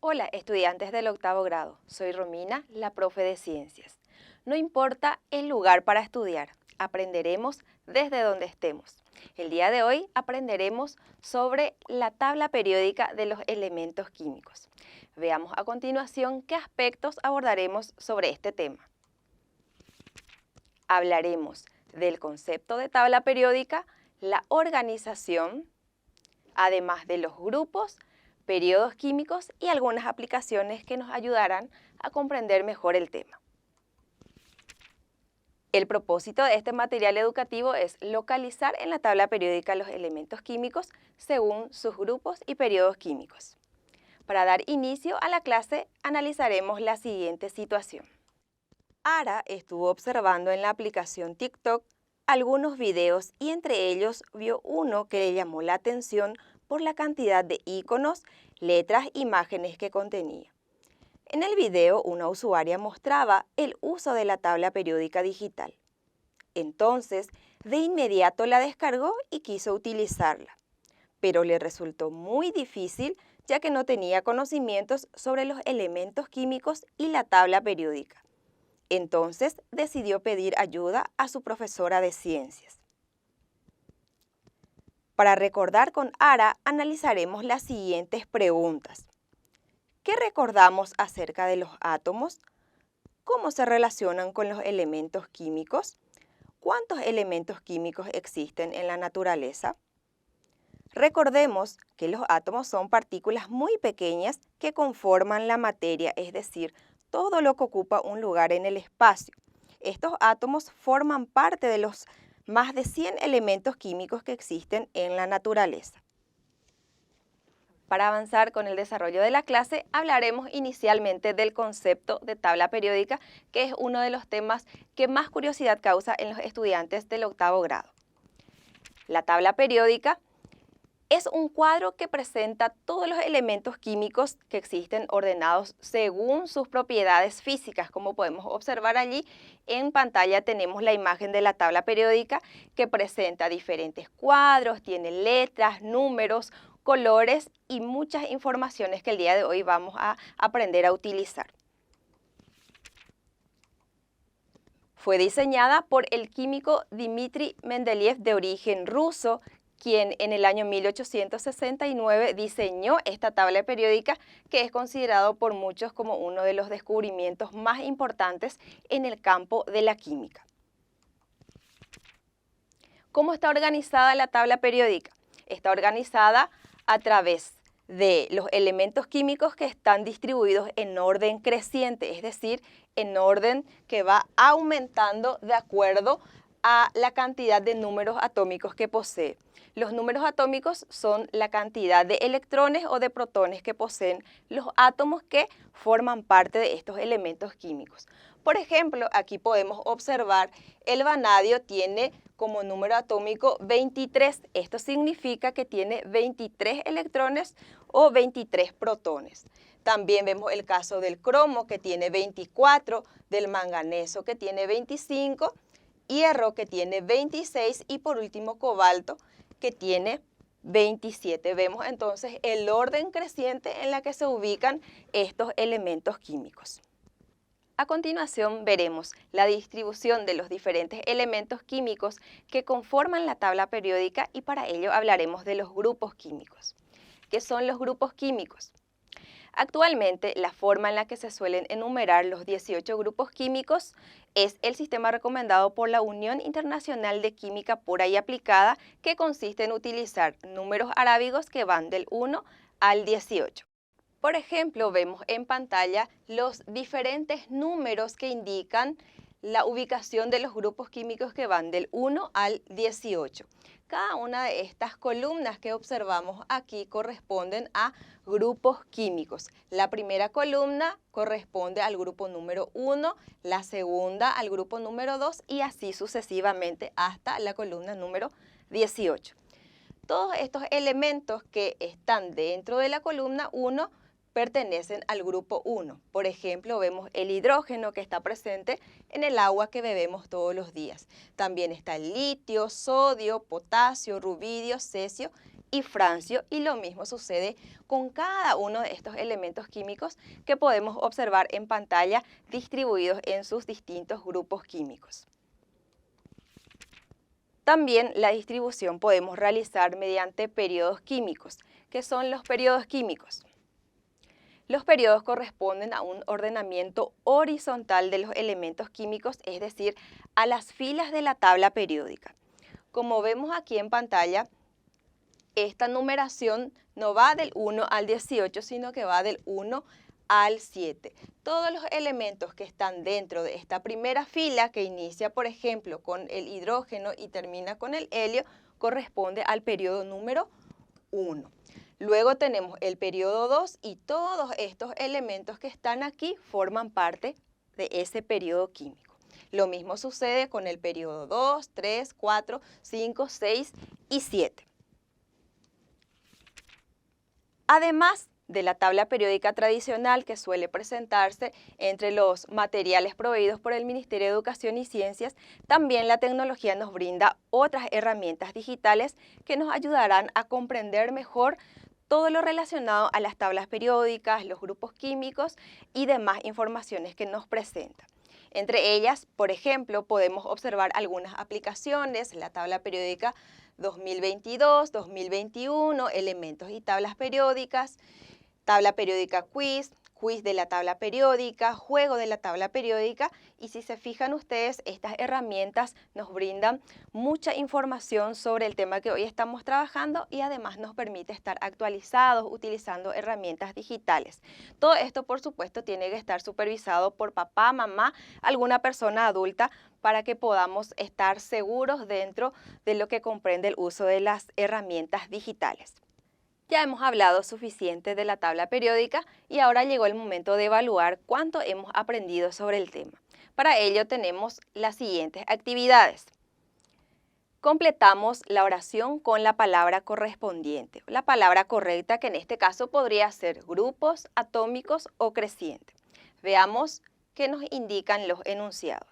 Hola, estudiantes del octavo grado. Soy Romina, la profe de ciencias. No importa el lugar para estudiar, aprenderemos desde donde estemos. El día de hoy aprenderemos sobre la tabla periódica de los elementos químicos. Veamos a continuación qué aspectos abordaremos sobre este tema. Hablaremos del concepto de tabla periódica, la organización, además de los grupos, periodos químicos y algunas aplicaciones que nos ayudarán a comprender mejor el tema. El propósito de este material educativo es localizar en la tabla periódica los elementos químicos según sus grupos y periodos químicos. Para dar inicio a la clase, analizaremos la siguiente situación. Ara estuvo observando en la aplicación TikTok algunos videos y entre ellos vio uno que le llamó la atención por la cantidad de iconos, letras, imágenes que contenía. En el video, una usuaria mostraba el uso de la tabla periódica digital. Entonces, de inmediato la descargó y quiso utilizarla, pero le resultó muy difícil ya que no tenía conocimientos sobre los elementos químicos y la tabla periódica. Entonces decidió pedir ayuda a su profesora de ciencias. Para recordar con Ara, analizaremos las siguientes preguntas. ¿Qué recordamos acerca de los átomos? ¿Cómo se relacionan con los elementos químicos? ¿Cuántos elementos químicos existen en la naturaleza? Recordemos que los átomos son partículas muy pequeñas que conforman la materia, es decir, todo lo que ocupa un lugar en el espacio. Estos átomos forman parte de los más de 100 elementos químicos que existen en la naturaleza. Para avanzar con el desarrollo de la clase, hablaremos inicialmente del concepto de tabla periódica, que es uno de los temas que más curiosidad causa en los estudiantes del octavo grado. La tabla periódica es un cuadro que presenta todos los elementos químicos que existen ordenados según sus propiedades físicas. Como podemos observar allí, en pantalla tenemos la imagen de la tabla periódica que presenta diferentes cuadros, tiene letras, números, colores y muchas informaciones que el día de hoy vamos a aprender a utilizar. Fue diseñada por el químico Dmitri Mendeleev, de origen ruso, quien en el año 1869 diseñó esta tabla periódica, que es considerado por muchos como uno de los descubrimientos más importantes en el campo de la química. ¿Cómo está organizada la tabla periódica? Está organizada a través de los elementos químicos que están distribuidos en orden creciente, es decir, en orden que va aumentando de acuerdo a la cantidad de números atómicos que posee. Los números atómicos son la cantidad de electrones o de protones que poseen los átomos que forman parte de estos elementos químicos. Por ejemplo, aquí podemos observar el vanadio tiene como número atómico 23. Esto significa que tiene 23 electrones o 23 protones. También vemos el caso del cromo, que tiene 24, del manganeso, que tiene 25, hierro, que tiene 26 y por último cobalto, que tiene 27. Vemos entonces el orden creciente en la que se ubican estos elementos químicos. A continuación veremos la distribución de los diferentes elementos químicos que conforman la tabla periódica y para ello hablaremos de los grupos químicos. ¿Qué son los grupos químicos? Actualmente, la forma en la que se suelen enumerar los 18 grupos químicos es el sistema recomendado por la Unión Internacional de Química Pura y Aplicada, que consiste en utilizar números arábigos que van del 1 al 18. Por ejemplo, vemos en pantalla los diferentes números que indican la ubicación de los grupos químicos que van del 1 al 18. Cada una de estas columnas que observamos aquí corresponden a grupos químicos. La primera columna corresponde al grupo número 1, la segunda al grupo número 2 y así sucesivamente hasta la columna número 18. Todos estos elementos que están dentro de la columna 1 pertenecen al grupo 1. Por ejemplo, vemos el hidrógeno que está presente en el agua que bebemos todos los días. También está el litio, sodio, potasio, rubidio, cesio y francio, y lo mismo sucede con cada uno de estos elementos químicos que podemos observar en pantalla distribuidos en sus distintos grupos químicos. También la distribución podemos realizar mediante periodos químicos. ¿Qué son los periodos químicos? Los periodos corresponden a un ordenamiento horizontal de los elementos químicos, es decir, a las filas de la tabla periódica. Como vemos aquí en pantalla, esta numeración no va del 1 al 18, sino que va del 1 al 7. Todos los elementos que están dentro de esta primera fila, que inicia, por ejemplo, con el hidrógeno y termina con el helio, corresponde al periodo número 1. Luego tenemos el periodo 2 y todos estos elementos que están aquí forman parte de ese periodo químico. Lo mismo sucede con el periodo 2, 3, 4, 5, 6 y 7. Además de la tabla periódica tradicional que suele presentarse entre los materiales proveídos por el Ministerio de Educación y Ciencias, también la tecnología nos brinda otras herramientas digitales que nos ayudarán a comprender mejor todo lo relacionado a las tablas periódicas, los grupos químicos y demás informaciones que nos presentan. Entre ellas, por ejemplo, podemos observar algunas aplicaciones, la tabla periódica 2022, 2021, elementos y tablas periódicas, tabla periódica quiz, quiz de la tabla periódica, juego de la tabla periódica, y si se fijan ustedes, estas herramientas nos brindan mucha información sobre el tema que hoy estamos trabajando y además nos permite estar actualizados utilizando herramientas digitales. Todo esto, por supuesto, tiene que estar supervisado por papá, mamá, alguna persona adulta para que podamos estar seguros dentro de lo que comprende el uso de las herramientas digitales. Ya hemos hablado suficiente de la tabla periódica y ahora llegó el momento de evaluar cuánto hemos aprendido sobre el tema. Para ello tenemos las siguientes actividades. Completamos la oración con la palabra correspondiente, la palabra correcta, que en este caso podría ser grupos atómicos o creciente. Veamos qué nos indican los enunciados.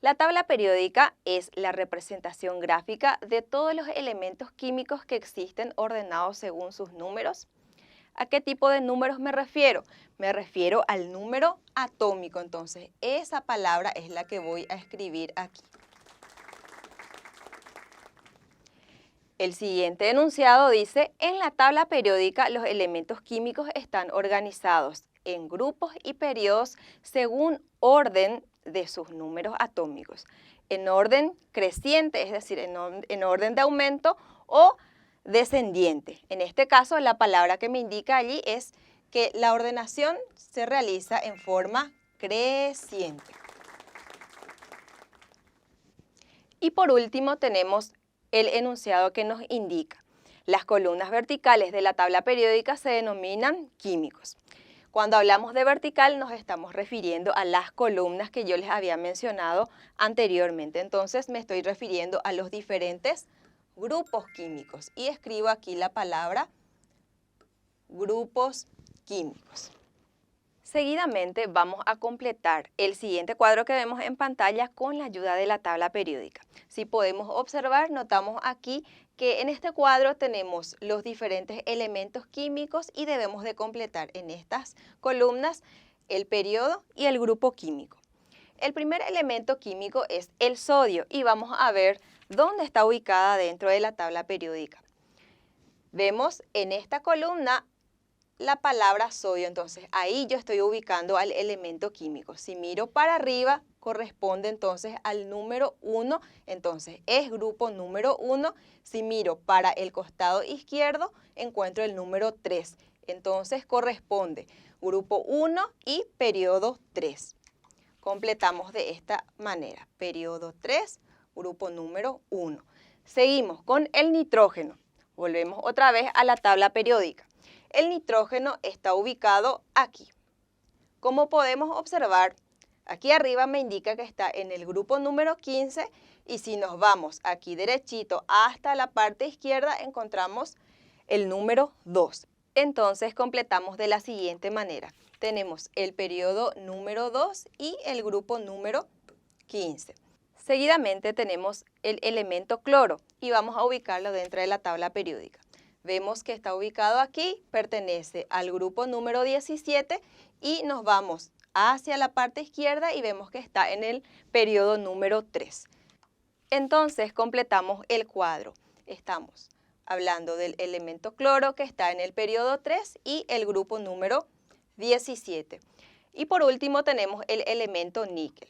La tabla periódica es la representación gráfica de todos los elementos químicos que existen ordenados según sus números. ¿A qué tipo de números me refiero? Me refiero al número atómico, entonces esa palabra es la que voy a escribir aquí. El siguiente enunciado dice: en la tabla periódica los elementos químicos están organizados en grupos y periodos según orden de sus números atómicos, en orden creciente, es decir, en orden de aumento o descendiente. En este caso, la palabra que me indica allí es que la ordenación se realiza en forma creciente. Y por último tenemos el enunciado que nos indica: las columnas verticales de la tabla periódica se denominan químicos. Cuando hablamos de vertical nos estamos refiriendo a las columnas que yo les había mencionado anteriormente. Entonces me estoy refiriendo a los diferentes grupos químicos y escribo aquí la palabra grupos químicos. Seguidamente vamos a completar el siguiente cuadro que vemos en pantalla con la ayuda de la tabla periódica. Si podemos observar, notamos aquí que en este cuadro tenemos los diferentes elementos químicos y debemos de completar en estas columnas el periodo y el grupo químico. El primer elemento químico es el sodio y vamos a ver dónde está ubicada dentro de la tabla periódica. Vemos en esta columna la palabra sodio, entonces ahí yo estoy ubicando al elemento químico. Si miro para arriba, corresponde entonces al número 1, entonces es grupo número 1. Si miro para el costado izquierdo, encuentro el número 3, entonces corresponde grupo 1 y periodo 3. Completamos de esta manera, periodo 3, grupo número 1. Seguimos con el nitrógeno. Volvemos otra vez a la tabla periódica. El nitrógeno está ubicado aquí. Como podemos observar, aquí arriba me indica que está en el grupo número 15 y si nos vamos aquí derechito hasta la parte izquierda encontramos el número 2. Entonces completamos de la siguiente manera. Tenemos el periodo número 2 y el grupo número 15. Seguidamente tenemos el elemento cloro y vamos a ubicarlo dentro de la tabla periódica. Vemos que está ubicado aquí, pertenece al grupo número 17 y nos vamos hacia la parte izquierda y vemos que está en el periodo número 3. Entonces completamos el cuadro. Estamos hablando del elemento cloro que está en el periodo 3 y el grupo número 17. Y por último tenemos el elemento níquel.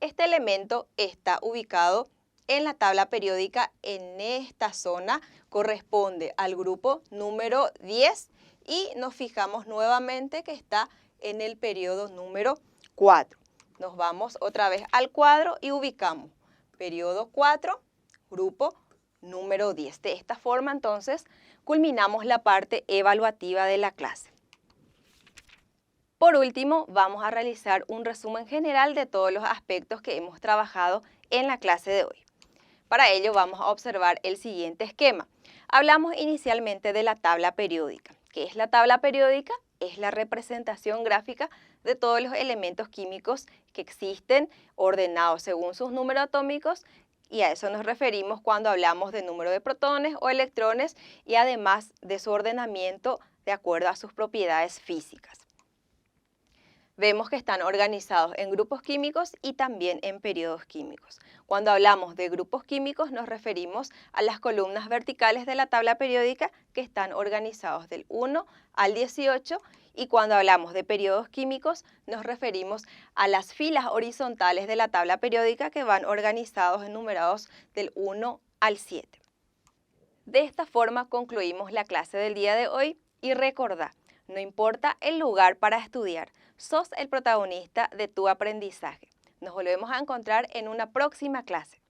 Este elemento está ubicado en la tabla periódica en esta zona, corresponde al grupo número 10 y nos fijamos nuevamente que está en el periodo número 4. Nos vamos otra vez al cuadro y ubicamos periodo 4, grupo número 10. De esta forma entonces culminamos la parte evaluativa de la clase. Por último, vamos a realizar un resumen general de todos los aspectos que hemos trabajado en la clase de hoy. Para ello vamos a observar el siguiente esquema. Hablamos inicialmente de la tabla periódica. ¿Qué es la tabla periódica? Es la representación gráfica de todos los elementos químicos que existen ordenados según sus números atómicos, y a eso nos referimos cuando hablamos de número de protones o electrones y además de su ordenamiento de acuerdo a sus propiedades físicas. Vemos que están organizados en grupos químicos y también en periodos químicos. Cuando hablamos de grupos químicos nos referimos a las columnas verticales de la tabla periódica que están organizados del 1 al 18 y cuando hablamos de periodos químicos nos referimos a las filas horizontales de la tabla periódica que van organizados en numerados del 1 al 7. De esta forma concluimos la clase del día de hoy y recordá, no importa el lugar para estudiar, sos el protagonista de tu aprendizaje. Nos volvemos a encontrar en una próxima clase.